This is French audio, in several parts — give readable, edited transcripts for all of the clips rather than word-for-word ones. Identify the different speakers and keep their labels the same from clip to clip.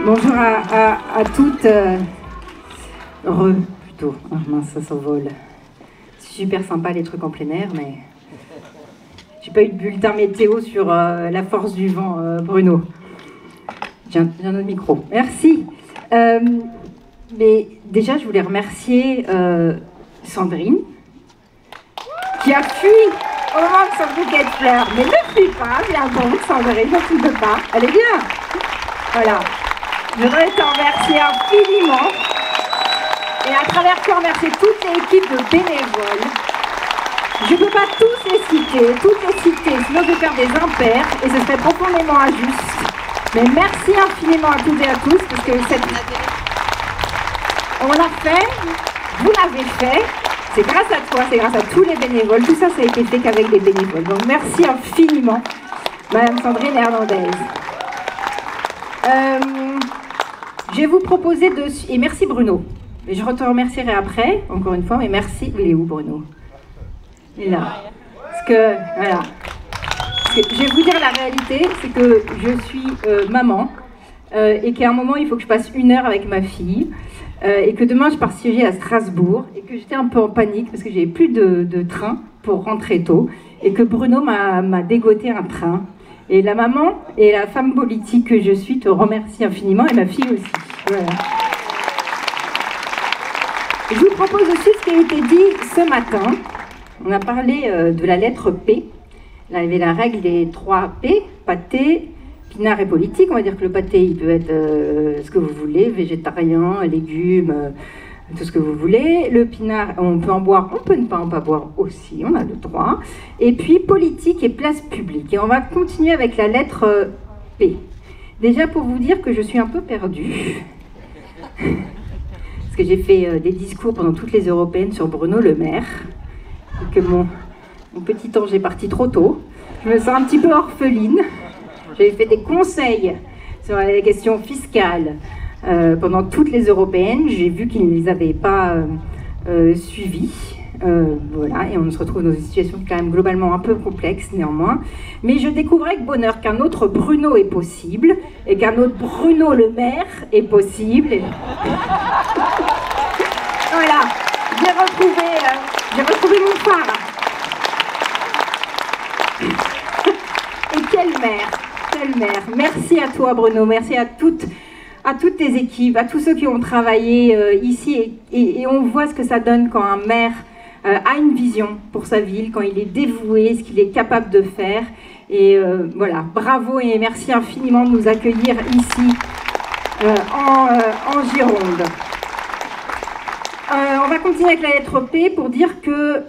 Speaker 1: Bonjour à toutes. Plutôt. Ah, mince, ça s'envole. C'est super sympa les trucs en plein air, mais j'ai pas eu de bulletin météo sur la force du vent, Bruno. J'ai un autre micro. Merci. Mais déjà, je voulais remercier Sandrine, qui a fui au moment de son bouquet de fleurs. Mais ne fuis pas, viens donc, Sandrine, ne fuis pas. Elle est bien. Voilà. Je voudrais te remercier infiniment. Et à travers toi, remercier toute l'équipe de bénévoles. Je ne peux pas tous les citer, sinon je vais faire des impairs et ce serait profondément injuste. Mais merci infiniment à toutes et à tous, parce que on l'a fait, vous l'avez fait, c'est grâce à toi, c'est grâce à tous les bénévoles, tout ça, ça a été fait qu'avec les bénévoles. Donc merci infiniment, Madame Sandrine Hernandez. Je vais vous proposer de... Et merci Bruno. Et je te remercierai après, encore une fois, mais merci. Il est où Bruno? Il est là. Parce que, voilà. Parce que, je vais vous dire la réalité, c'est que je suis maman et qu'à un moment, il faut que je passe 1 heure avec ma fille et que demain, je pars siéger à Strasbourg et que j'étais un peu en panique parce que j'avais plus de train pour rentrer tôt et que Bruno m'a dégoté un train. Et la maman et la femme politique que je suis te remercie infiniment, et ma fille aussi. Voilà. Je vous propose aussi ce qui a été dit ce matin. On a parlé de la lettre P. Là, il y avait la règle des 3 P, pâté, pinard et politique. On va dire que le pâté, il peut être ce que vous voulez, végétarien, légumes, tout ce que vous voulez. Le pinard, on peut en boire, on peut ne pas en boire aussi, on a le droit. Et puis politique et place publique. Et on va continuer avec la lettre P. Déjà pour vous dire que je suis un peu perdue. Parce que j'ai fait des discours pendant toutes les européennes sur Bruno Le Maire. Et que mon petit ange est parti trop tôt. Je me sens un petit peu orpheline. J'avais fait des conseils sur les questions fiscales. Pendant toutes les européennes, j'ai vu qu'ils ne les avaient pas suivies. Voilà, et on se retrouve dans une situation quand même globalement un peu complexe néanmoins. Mais je découvre avec bonheur qu'un autre Bruno est possible, et qu'un autre Bruno Le Maire est possible. Et... voilà, j'ai retrouvé mon phare. Et quelle mère. Merci à toi Bruno, merci à toutes tes équipes, à tous ceux qui ont travaillé ici, et on voit ce que ça donne quand un maire a une vision pour sa ville, quand il est dévoué, ce qu'il est capable de faire. Et voilà, bravo et merci infiniment de nous accueillir ici en Gironde. On va continuer avec la lettre P pour dire que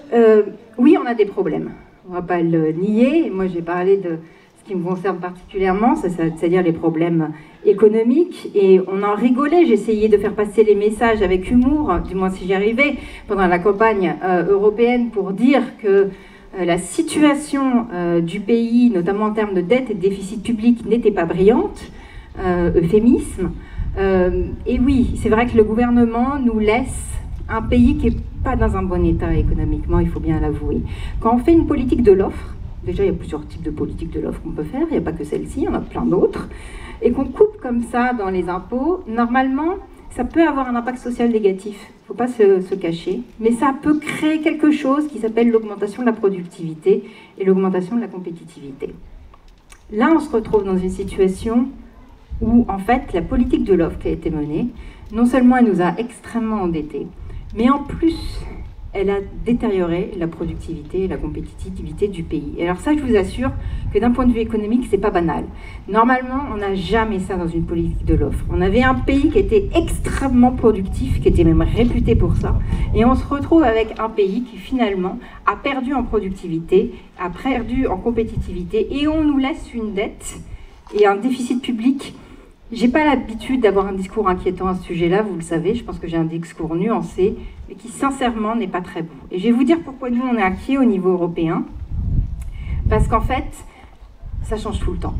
Speaker 1: oui, on a des problèmes. On ne va pas le nier. Moi, j'ai parlé de ce qui me concerne particulièrement, c'est-à-dire les problèmes économiques, et on en rigolait. J'essayais de faire passer les messages avec humour, du moins si j'y arrivais, pendant la campagne européenne, pour dire que la situation du pays, notamment en termes de dette et de déficit public, n'était pas brillante, euphémisme. Et oui, c'est vrai que le gouvernement nous laisse un pays qui n'est pas dans un bon état économiquement, il faut bien l'avouer. Quand on fait une politique de l'offre, déjà il y a plusieurs types de politiques de l'offre qu'on peut faire, il n'y a pas que celle-ci, il y en a plein d'autres, et qu'on coupe comme ça dans les impôts, normalement, ça peut avoir un impact social négatif, il ne faut pas se cacher, mais ça peut créer quelque chose qui s'appelle l'augmentation de la productivité et l'augmentation de la compétitivité. Là, on se retrouve dans une situation où, en fait, la politique de l'offre qui a été menée, non seulement elle nous a extrêmement endettés, mais en plus, elle a détérioré la productivité et la compétitivité du pays. Et alors ça, je vous assure que d'un point de vue économique, c'est pas banal. Normalement, on n'a jamais ça dans une politique de l'offre. On avait un pays qui était extrêmement productif, qui était même réputé pour ça, et on se retrouve avec un pays qui finalement a perdu en productivité, a perdu en compétitivité, et on nous laisse une dette et un déficit public. J'ai pas l'habitude d'avoir un discours inquiétant à ce sujet-là, vous le savez, je pense que j'ai un discours nuancé, mais qui sincèrement n'est pas très beau. Et je vais vous dire pourquoi nous on est inquiets au niveau européen, parce qu'en fait, ça change tout le temps.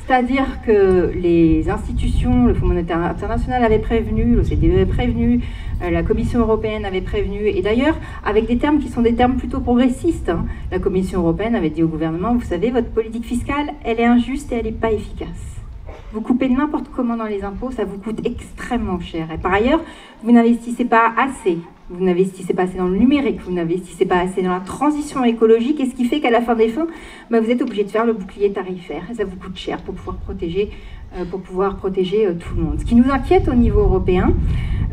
Speaker 1: C'est-à-dire que les institutions, le Fonds monétaire international avait prévenu, l'OCDE avait prévenu, la Commission européenne avait prévenu, et d'ailleurs avec des termes qui sont des termes plutôt progressistes. Hein. La Commission européenne avait dit au gouvernement, vous savez, votre politique fiscale, elle est injuste et elle n'est pas efficace. vous coupez n'importe comment dans les impôts, ça vous coûte extrêmement cher. Et par ailleurs, vous n'investissez pas assez. Vous n'investissez pas assez dans le numérique, vous n'investissez pas assez dans la transition écologique, et ce qui fait qu'à la fin des fins, vous êtes obligé de faire le bouclier tarifaire, et ça vous coûte cher pour pouvoir protéger tout le monde. Ce qui nous inquiète au niveau européen,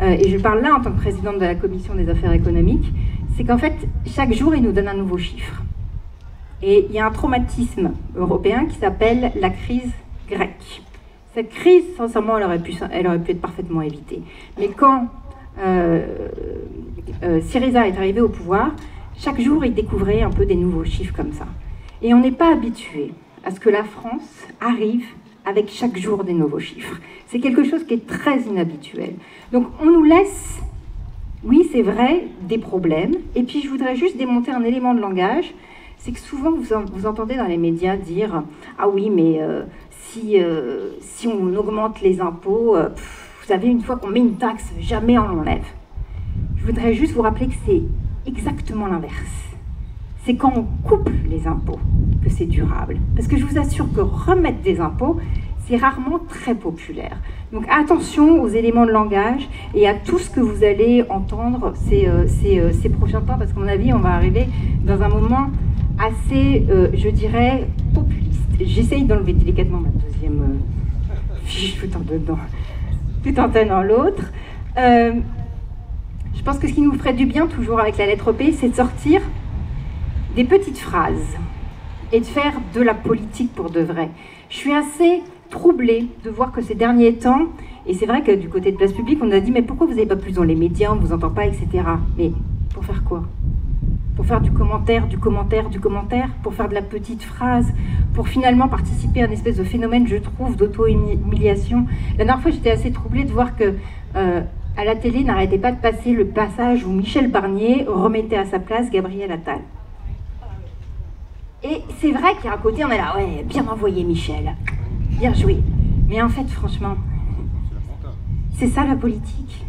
Speaker 1: et je parle là en tant que présidente de la Commission des affaires économiques, c'est qu'en fait, chaque jour, ils nous donnent un nouveau chiffre. Et il y a un traumatisme européen qui s'appelle la crise grecque. Cette crise, sincèrement, elle aurait pu être parfaitement évitée. Mais quand Syriza est arrivé au pouvoir, chaque jour, il découvrait un peu des nouveaux chiffres comme ça. Et on n'est pas habitué à ce que la France arrive avec chaque jour des nouveaux chiffres. C'est quelque chose qui est très inhabituel. Donc on nous laisse, oui c'est vrai, des problèmes. Et puis je voudrais juste démonter un élément de langage. C'est que souvent vous entendez dans les médias dire « Ah oui, mais si on augmente les impôts, vous savez, une fois qu'on met une taxe, jamais on l'enlève. » Je voudrais juste vous rappeler que c'est exactement l'inverse. C'est quand on coupe les impôts que c'est durable. Parce que je vous assure que remettre des impôts, c'est rarement très populaire. Donc attention aux éléments de langage et à tout ce que vous allez entendre ces prochains temps, parce qu'à mon avis, on va arriver dans un moment assez, je dirais, populiste. J'essaye d'enlever délicatement ma deuxième fiche tout en tenant l'autre. Je pense que ce qui nous ferait du bien, toujours avec la lettre P, c'est de sortir des petites phrases et de faire de la politique pour de vrai. Je suis assez troublée de voir que ces derniers temps, et c'est vrai que du côté de Place Publique, on a dit « mais pourquoi vous n'avez pas plus dans les médias, on ne vous entend pas, etc. » Mais pour faire quoi? Pour faire du commentaire, pour faire de la petite phrase, pour finalement participer à une espèce de phénomène, je trouve, d'auto-humiliation. La dernière fois, j'étais assez troublée de voir que à la télé, n'arrêtait pas de passer le passage où Michel Barnier remettait à sa place Gabriel Attal. Et c'est vrai qu'à côté, on est là, ouais, bien envoyé Michel, bien joué. Mais en fait, franchement, c'est ça la politique.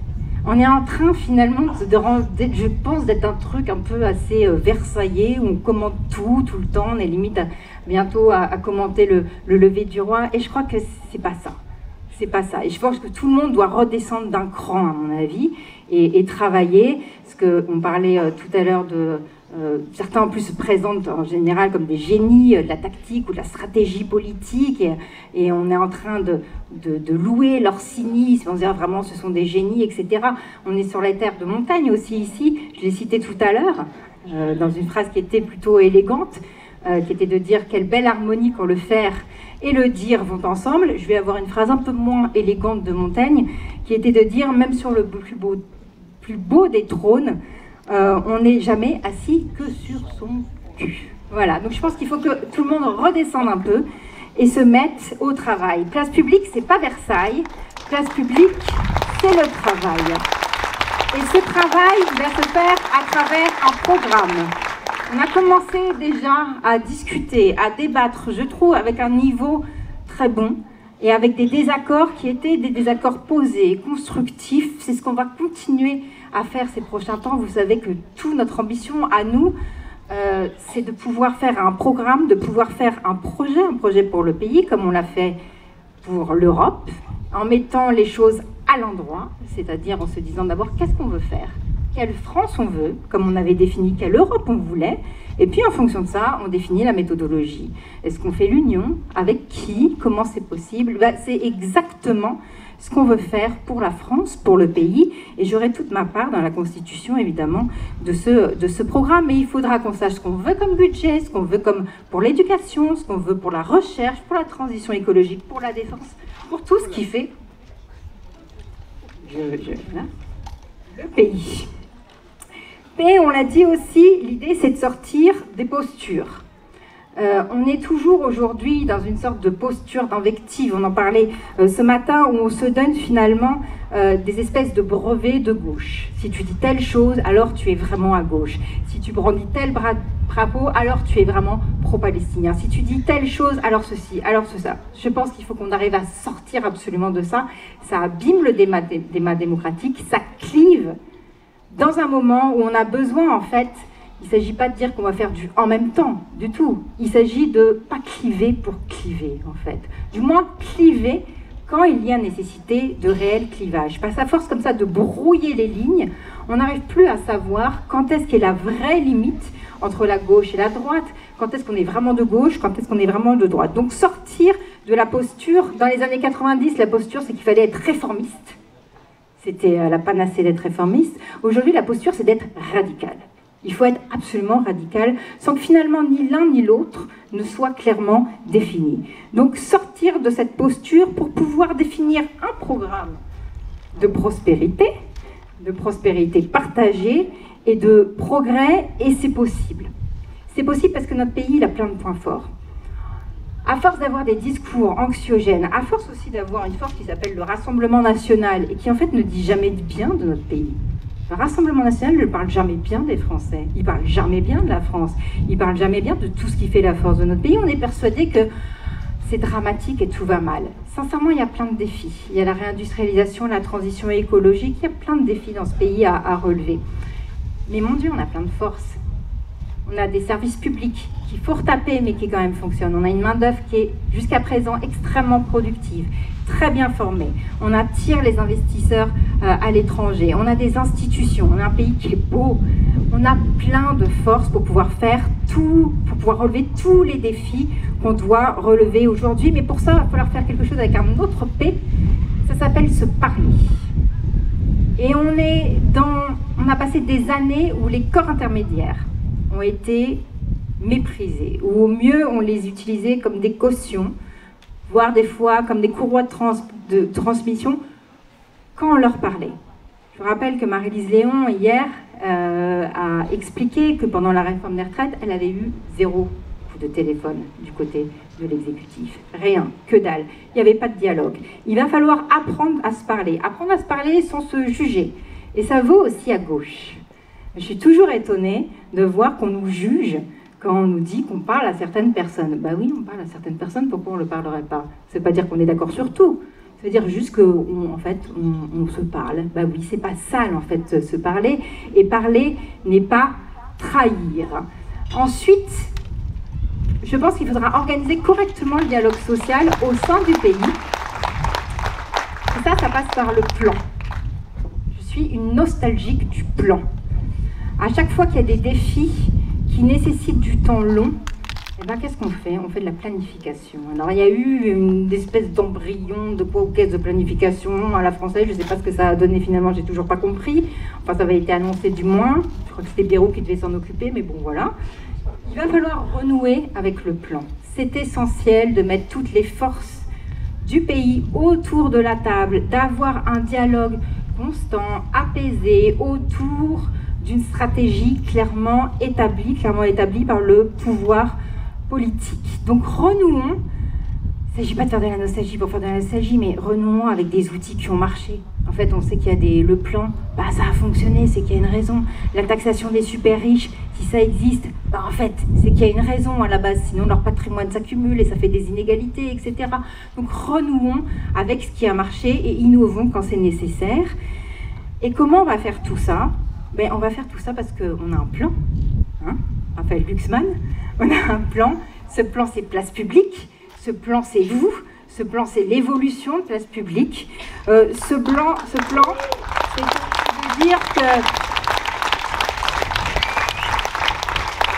Speaker 1: On est en train finalement, je pense, d'être un truc un peu assez versaillais, où on commente tout le temps, on est limite bientôt à commenter le lever du roi, et je crois que c'est pas ça. C'est pas ça. Et je pense que tout le monde doit redescendre d'un cran, à mon avis, et travailler, parce qu'on parlait tout à l'heure de... certains en plus se présentent en général comme des génies de la tactique ou de la stratégie politique, et on est en train de louer leur cynisme, on se dit vraiment ce sont des génies, etc. On est sur les terres de Montaigne aussi ici, je l'ai cité tout à l'heure, dans une phrase qui était plutôt élégante, qui était de dire quelle belle harmonie quand le faire et le dire vont ensemble. Je vais avoir une phrase un peu moins élégante de Montaigne, qui était de dire même sur le plus beau des trônes, on n'est jamais assis que sur son cul. Voilà, donc je pense qu'il faut que tout le monde redescende un peu et se mette au travail. Place Publique, c'est pas Versailles. Place Publique, c'est le travail. Et ce travail va se faire à travers un programme. On a commencé déjà à discuter, à débattre, je trouve, avec un niveau très bon et avec des désaccords qui étaient des désaccords posés, constructifs. C'est ce qu'on va continuer à faire ces prochains temps. Vous savez que toute notre ambition à nous, c'est de pouvoir faire un programme, de pouvoir faire un projet pour le pays, comme on l'a fait pour l'Europe, en mettant les choses à l'endroit, c'est-à-dire en se disant d'abord qu'est-ce qu'on veut faire, quelle France on veut, comme on avait défini quelle Europe on voulait, et puis en fonction de ça, on définit la méthodologie. Est-ce qu'on fait l'union? Avec qui? Comment c'est possible? C'est exactement ce qu'on veut faire pour la France, pour le pays, et j'aurai toute ma part dans la Constitution, évidemment, de ce programme. Mais il faudra qu'on sache ce qu'on veut comme budget, ce qu'on veut comme pour l'éducation, ce qu'on veut pour la recherche, pour la transition écologique, pour la défense, pour tout ce qui fait voilà, le pays. Mais on l'a dit aussi, l'idée c'est de sortir des postures. On est toujours aujourd'hui dans une sorte de posture d'invective, on en parlait ce matin, où on se donne finalement des espèces de brevets de gauche. Si tu dis telle chose, alors tu es vraiment à gauche. Si tu brandis tel drapeau, alors tu es vraiment pro-palestinien. Si tu dis telle chose, alors ceci, alors cela. Je pense qu'il faut qu'on arrive à sortir absolument de ça. Ça abîme le débat démocratique, ça clive dans un moment où on a besoin, en fait, il ne s'agit pas de dire qu'on va faire du en même temps, du tout. Il s'agit de pas cliver pour cliver, en fait. Du moins, cliver quand il y a nécessité de réel clivage. Parce qu'à force comme ça de brouiller les lignes, on n'arrive plus à savoir quand est-ce qu'est la vraie limite entre la gauche et la droite, quand est-ce qu'on est vraiment de gauche, quand est-ce qu'on est vraiment de droite. Donc sortir de la posture, dans les années 90, la posture c'est qu'il fallait être réformiste. C'était la panacée d'être réformiste. Aujourd'hui, la posture c'est d'être radical. Il faut être absolument radical, sans que finalement ni l'un ni l'autre ne soit clairement défini. Donc sortir de cette posture pour pouvoir définir un programme de prospérité partagée et de progrès, et c'est possible. C'est possible parce que notre pays il a plein de points forts. À force d'avoir des discours anxiogènes, à force aussi d'avoir une force qui s'appelle le Rassemblement national et qui en fait ne dit jamais de bien de notre pays. Le Rassemblement national ne parle jamais bien des Français, il parle jamais bien de la France, il parle jamais bien de tout ce qui fait la force de notre pays. On est persuadé que c'est dramatique et tout va mal. Sincèrement, il y a plein de défis. Il y a la réindustrialisation, la transition écologique, il y a plein de défis dans ce pays à relever. Mais mon Dieu, on a plein de forces. On a des services publics qu'il faut retaper, mais qui quand même fonctionnent. On a une main-d'œuvre qui est jusqu'à présent extrêmement productive, très bien formée. On attire les investisseurs à l'étranger. On a des institutions. On a un pays qui est beau. On a plein de forces pour pouvoir faire tout, pour pouvoir relever tous les défis qu'on doit relever aujourd'hui. Mais pour ça, il va falloir faire quelque chose avec un autre P. Ça s'appelle se parler. Et on a passé des années où les corps intermédiaires ont été méprisés, ou au mieux on les utilisait comme des cautions, voire des fois comme des courroies de transmission quand on leur parlait. Je vous rappelle que Marie-Lise Léon, hier, a expliqué que pendant la réforme des retraites, elle avait eu 0 coup de téléphone du côté de l'exécutif. Rien, que dalle. Il n'y avait pas de dialogue. Il va falloir apprendre à se parler sans se juger. Et ça vaut aussi à gauche. Je suis toujours étonnée de voir qu'on nous juge quand on nous dit qu'on parle à certaines personnes. Bah oui, on parle à certaines personnes, pourquoi on ne le parlerait pas? Ça ne veut pas dire qu'on est d'accord sur tout. Ça veut dire juste qu'en fait, on se parle. Bah oui, c'est pas sale en fait, se parler. Et parler n'est pas trahir. Ensuite, je pense qu'il faudra organiser correctement le dialogue social au sein du pays. Et ça passe par le plan. Je suis une nostalgique du plan. À chaque fois qu'il y a des défis qui nécessitent du temps long, eh ben, qu'est-ce qu'on fait? On fait de la planification. Alors, il y a eu une espèce d'embryon de caisse de planification à la française. Je ne sais pas ce que ça a donné finalement, j'ai toujours pas compris. Enfin, ça avait été annoncé du moins. Je crois que c'était Bayrou qui devait s'en occuper, mais bon, voilà. Il va falloir renouer avec le plan. C'est essentiel de mettre toutes les forces du pays autour de la table, d'avoir un dialogue constant, apaisé, autour d'une stratégie clairement établie par le pouvoir politique. Donc renouons, il ne s'agit pas de faire de la nostalgie pour faire de la nostalgie, mais renouons avec des outils qui ont marché. En fait, on sait qu'il y a le plan, bah, ça a fonctionné, c'est qu'il y a une raison. La taxation des super riches, si ça existe, bah, en fait, c'est qu'il y a une raison à la base, sinon leur patrimoine s'accumule et ça fait des inégalités, etc. Donc renouons avec ce qui a marché et innovons quand c'est nécessaire. Et comment on va faire tout ça? Ben, on va faire tout ça parce qu'on a un plan, hein, Raphaël Glucksmann, on a un plan. Ce plan, c'est Place Publique, ce plan, c'est vous, ce plan, c'est l'évolution de Place Publique. Ce plan, c'est de dire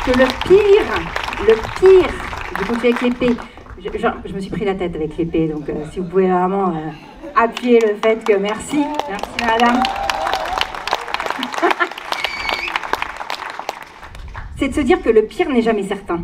Speaker 1: que le pire, je continue avec l'épée, je me suis pris la tête avec l'épée, donc si vous pouvez vraiment appuyer le fait que merci madame. C'est de se dire que le pire n'est jamais certain.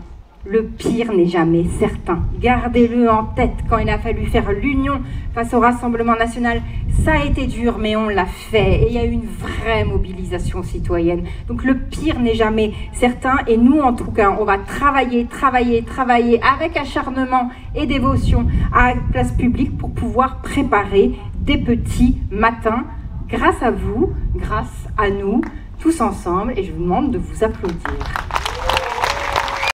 Speaker 1: Le pire n'est jamais certain. Gardez-le en tête quand il a fallu faire l'union face au Rassemblement national. Ça a été dur, mais on l'a fait. Et il y a eu une vraie mobilisation citoyenne. Donc le pire n'est jamais certain. Et nous, en tout cas, on va travailler avec acharnement et dévotion à Place Publique pour pouvoir préparer des petits matins grâce à vous, grâce à nous, tous ensemble. Et je vous demande de vous applaudir.